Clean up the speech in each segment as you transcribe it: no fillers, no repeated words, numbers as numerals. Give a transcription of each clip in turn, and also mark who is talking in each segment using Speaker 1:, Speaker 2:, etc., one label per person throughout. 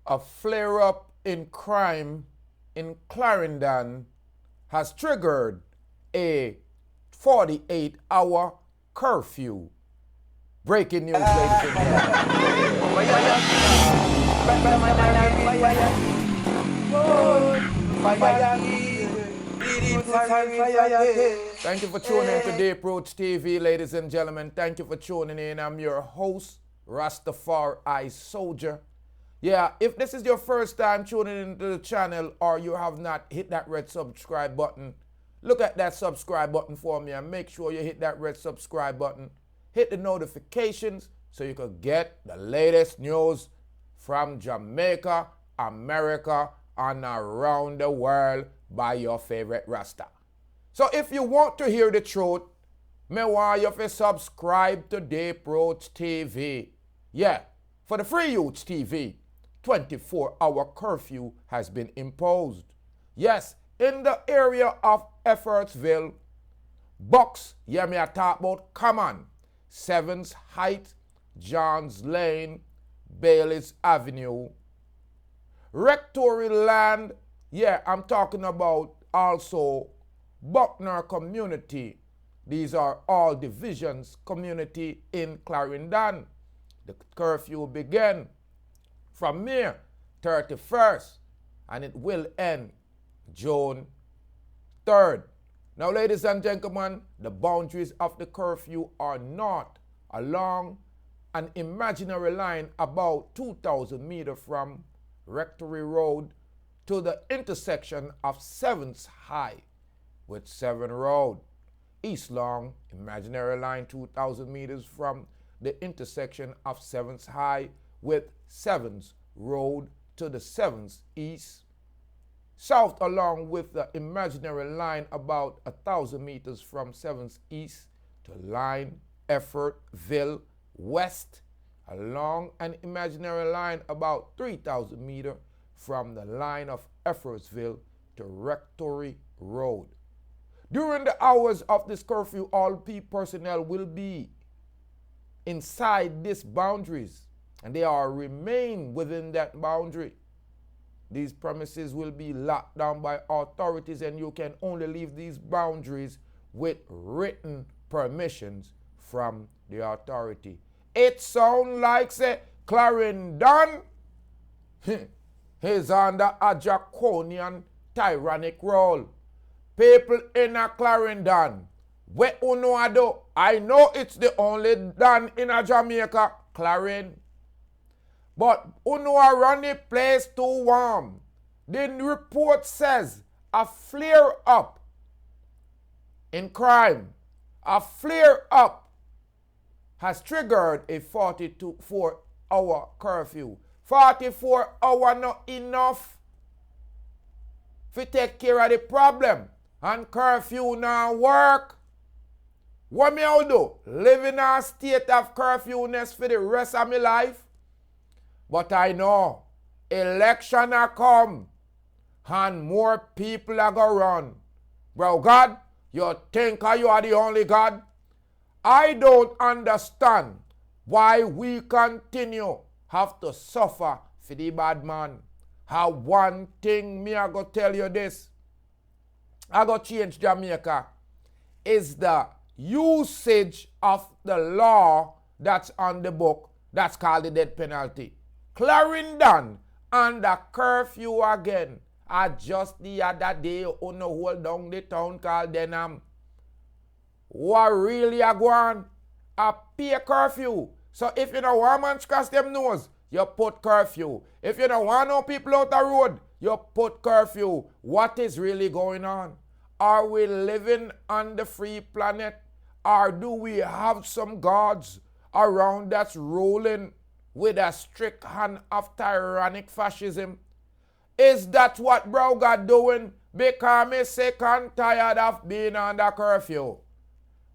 Speaker 1: A flare-up in crime in Clarendon has triggered a 48-hour curfew. Breaking news, ladies and gentlemen. Thank you for tuning in to Deep Roots TV, ladies and gentlemen. Thank you for tuning in. I'm your host, Rastafari Soldier. Yeah, if this is your first time tuning into the channel or you have not hit that red subscribe button, look at that subscribe button for me and make sure you hit that red subscribe button. Hit the notifications so you can get the latest news from Jamaica, America, and around the world by your favorite Rasta. So if you want to hear the truth, me want you to subscribe to Deep Roots TV. Yeah, for the Free Youths TV, 24-hour curfew has been imposed. Yes, in the area of Effortsville, Bucks, yeah, me I talk about Common, 7th Height, Johns Lane, Bailey's Avenue, Rectory Land, yeah, I'm talking about also Buckner Community. These are all divisions community in Clarendon. The curfew began from May 31st and it will end June 3rd. Now, ladies and gentlemen, the boundaries of the curfew are not along an imaginary line about 2,000 meters from Rectory Road to the intersection of 7th High with 7 Road. East long, imaginary line 2,000 meters from the intersection of 7th High with 7th Road to the 7th East. South along with the imaginary line about 1,000 meters from 7th East to line Effortville West along an imaginary line about 3,000 meters from the line of Effortsville to Rectory Road. During the hours of this curfew, all personnel will be inside these boundaries and they are remain within that boundary. These premises will be locked down by authorities and you can only leave these boundaries with written permissions from the authority. It sounds like, say, Clarendon is under a draconian tyrannic role. People in a Clarendon, what you know do? I know it's the only done in a Jamaica, Clarendon. But you know run the place too warm. The report says a flare up in crime, a flare up has triggered a 44-hour curfew. 44 hours not enough to take care of the problem. And curfew now work. What me I do? Live in a state of curfewness for the rest of my life? But I know election are come and more people are going to run. Bro, God, you think you are the only God? I don't understand why we continue have to suffer for the bad man. How one thing me I go tell you this, I go change Jamaica, is the usage of the law that's on the book that's called the death penalty. Clarendon under curfew again. I just the other day on the whole down the town called Denham. What really a go on? A pay curfew. So if you don't want man scratch them nose, you put curfew. If you don't want no people out the road, you put curfew. What is really going on? Are we living on the free planet? Or do we have some gods around that's ruling with a strict hand of tyrannic fascism? Is that what bro God doing? Because me sick and tired of being under curfew.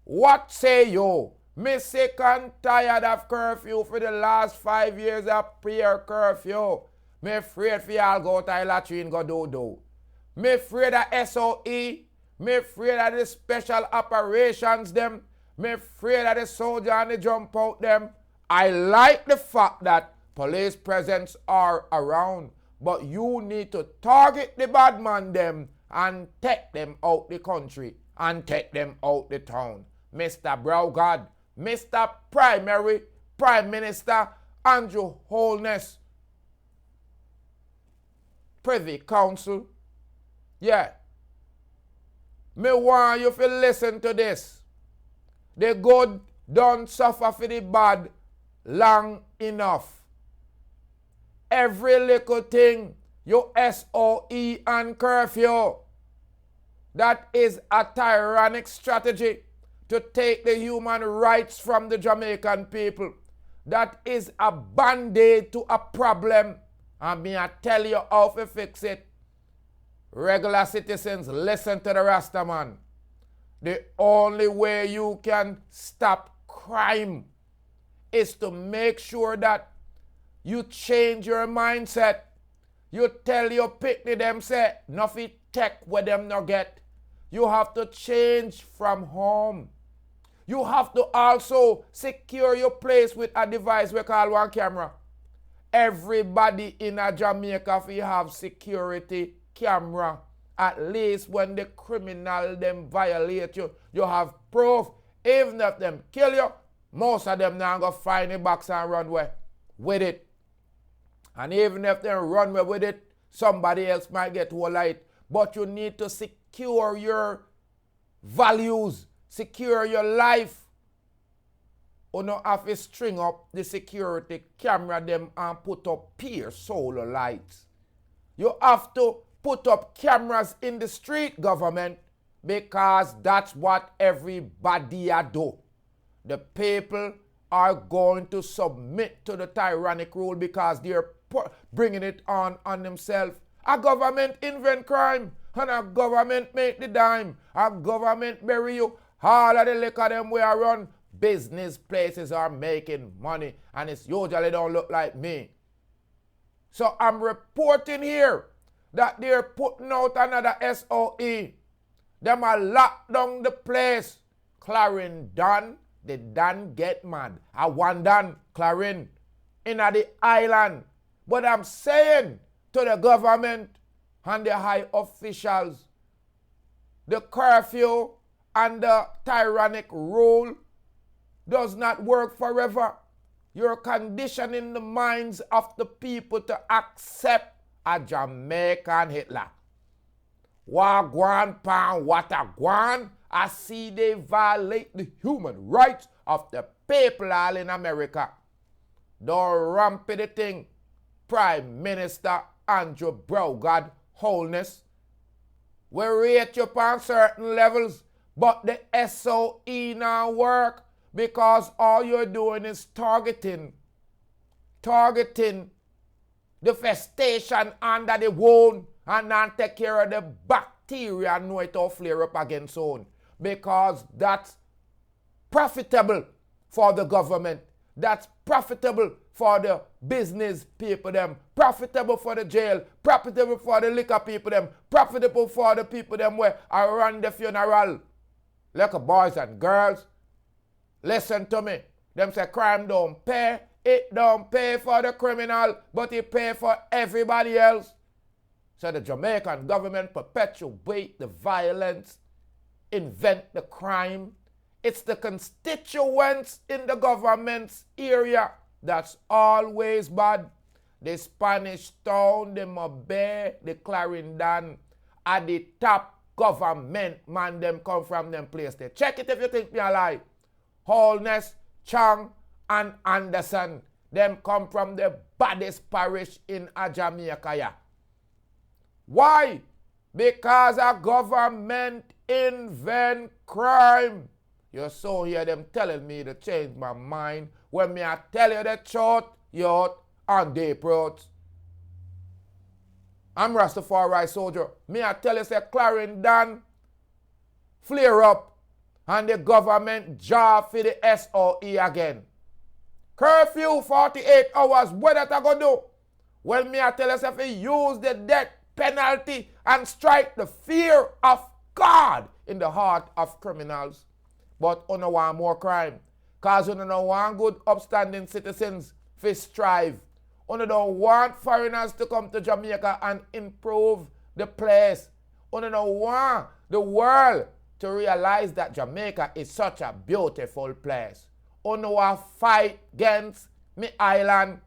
Speaker 1: What say you? Me sick and tired of curfew for the last 5 years of prayer curfew. Me afraid for y'all go to the latrine go do. Me afraid of SOE. Me afraid of the special operations them. Me afraid of the soldier and the jump out them. I like the fact that Police presence are around. But you need to target the bad man them and take them out the country and take them out the town. Mr. Browgard, Mr. Prime Minister Andrew Holness, Privy Council. Yeah. Me want you to listen to this. The good don't suffer for the bad long enough. Every little thing, you SOE and curfew, that is a tyrannic strategy to take the human rights from the Jamaican people. That is a band-aid to a problem. And me I tell you how to fix it. Regular citizens, listen to the Rasta man. The only way you can stop crime is to make sure that you change your mindset. You tell your picnic them say, nothing tech where them no get. You have to change from home. You have to also secure your place with a device we call one camera. Everybody in a Jamaica we have security camera. At least when the criminal them violate you, you have proof. Even if them kill you, most of them now go find a box and run away with it. And even if they run away with it, somebody else might get hold of it. But you need to secure your values, secure your life. You don't have to string up the security camera them and put up peer solar lights. You have to put up cameras in the street, government, because that's what everybody do. The people are going to submit to the tyrannic rule because they're bringing it on themselves. A government invent crime and a government make the dime. A government bury you. All of the liquor them we are run. Business places are making money and it's usually don't look like me. So I'm reporting here that they're putting out another SOE. Them a lock down the place. Clarendon, they done get mad. I want done Clarendon in the island. But I'm saying to the government and the high officials, the curfew and the tyrannic rule does not work forever. You're conditioning the minds of the people to accept a Jamaican Hitler. Wagwan pan watagwan. I see they violate the human rights of the people all in America. Don't rampy the thing. Prime Minister Andrew Browgard Holness. We rate you on certain levels, but the SOE now work because all you're doing is targeting the festation under the wound and not take care of the bacteria and know it all flare up again soon. Because that's profitable for the government. That's profitable for the business people them. Profitable for the jail. Profitable for the liquor people them. Profitable for the people them where I run the funeral. Like boys and girls, listen to me. Them say crime don't pay. It don't pay for the criminal, but it pay for everybody else. So the Jamaican government perpetuate the violence, invent the crime. It's the constituents in the government's area that's always bad. The Spanish town, the Mobay, the Clarendon, at the top government man them come from them place there. Check it if you think me a lie. Holness, Chang, and Anderson, them come from the baddest parish in Jamaica. Yeah. Why? Because a government invent crime. You so hear them telling me to change my mind when me I tell you the truth, youth, on the approach. I'm Rastafari soldier. Me I tell you say Clarendon flare up and the government job for the SOE again. Curfew 48 hours, what that I gonna do? Well, me I tell you if you use the death penalty and strike the fear of God in the heart of criminals. But you don't want more crime. Because you don't want good upstanding citizens to strive. Una don't want foreigners to come to Jamaica and improve the place. Una don't want the world to realize that Jamaica is such a beautiful place. Una want fight against me island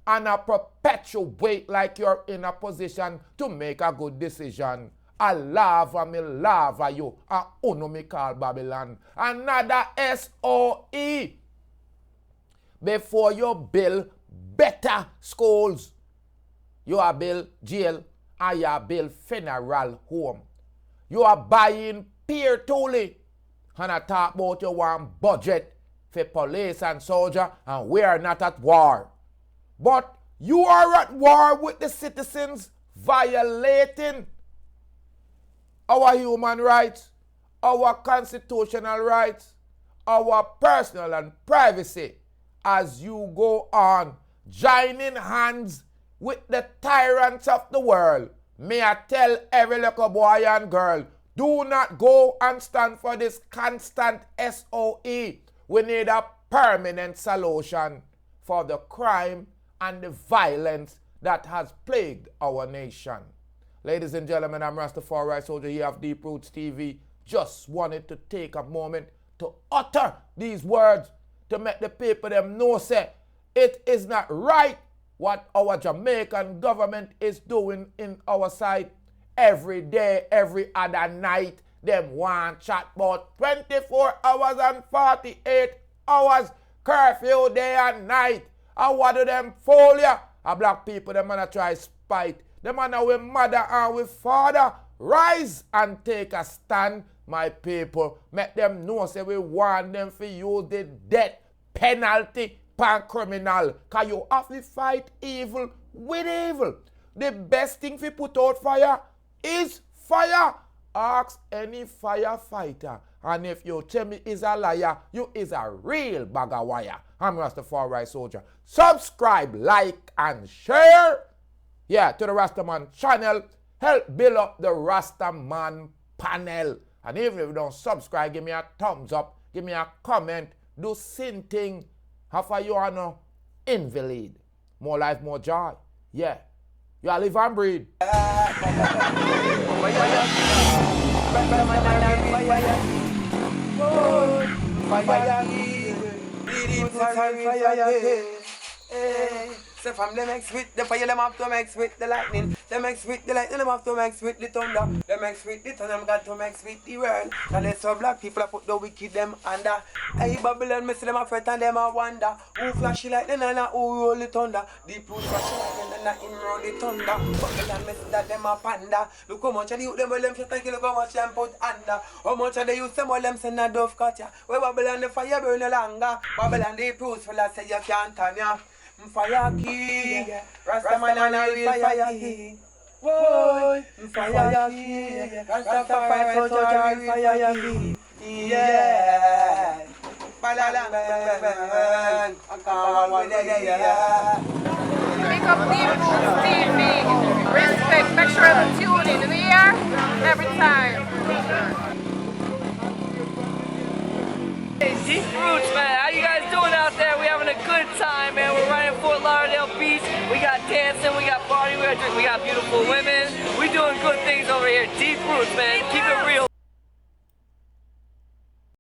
Speaker 1: and perpetuate like you're in a position to make a good decision. I lava me lava you, and uno me call Babylon. Another SOE. Before you build better schools, you are build jail and you are build funeral home. You are buying peer tooling. And I talk about you want budget for police and soldier, and we are not at war. But you are at war with the citizens, violating our human rights, our constitutional rights, our personal and privacy, as you go on joining hands with the tyrants of the world. May I tell every little boy and girl, do not go and stand for this constant SOE. We need a permanent solution for the crime and the violence that has plagued our nation. Ladies and gentlemen, I'm Rastafari Soldier here of Deep Roots TV. Just wanted to take a moment to utter these words to make the people them know say it is not right what our Jamaican government is doing in our side. Every day, every other night, them want chat about 24 hours and 48 hours curfew day and night. And what do them fool ya? A black people, them wanna try spite. Them wanna with mother and with father. Rise and take a stand, my people. Make them know say we want them to use the death penalty pan criminal. Cause you have to fight evil with evil. The best thing to put out fire is fire. Ask any firefighter. And if you tell me is a liar, you is a real bag of wire. I'm Rastafari Soldier. Subscribe, like, and share. Yeah, to the Rastaman channel. Help build up the Rastaman panel. And even if you don't subscribe, give me a thumbs up. Give me a comment. Do same thing. How far you are no invalid. More life, more joy. Yeah. You are live and breathe.
Speaker 2: So from them mix with the fire, them have to mix with the lightning. Them mix with the lightning, them have to mix with the thunder. Them mix with the thunder, them got to mix with the world. And there's some black people that put the wicked them under. Hey Babylon, me see them a fret and them a wonder. Who flashy like them and who roll the thunder. Deep root flashy like them and him roll the thunder. Babylon, me see that them a panda. Look how much of the youth them well them shit and look how much them put under. How much of the youth them well them send a dove cut ya. Where Babylon the fire burn no longer. Babylon the proofs full of say you can't turn ya. Fire king, Rastaman and a real fire king. Whoa, fire king, Rastafari soldier, real fire king. Yeah, Balalang,
Speaker 3: Pick up Deep Roots TV. Respect, make sure to tune in the year every time.
Speaker 4: Hey, Deep Roots, man. How you guys doing out there? We having a good time, man. We're right in Fort Lauderdale Beach. We got dancing, we got partying, we got beautiful women. We doing good things over here. Deep Roots, man. Keep it real.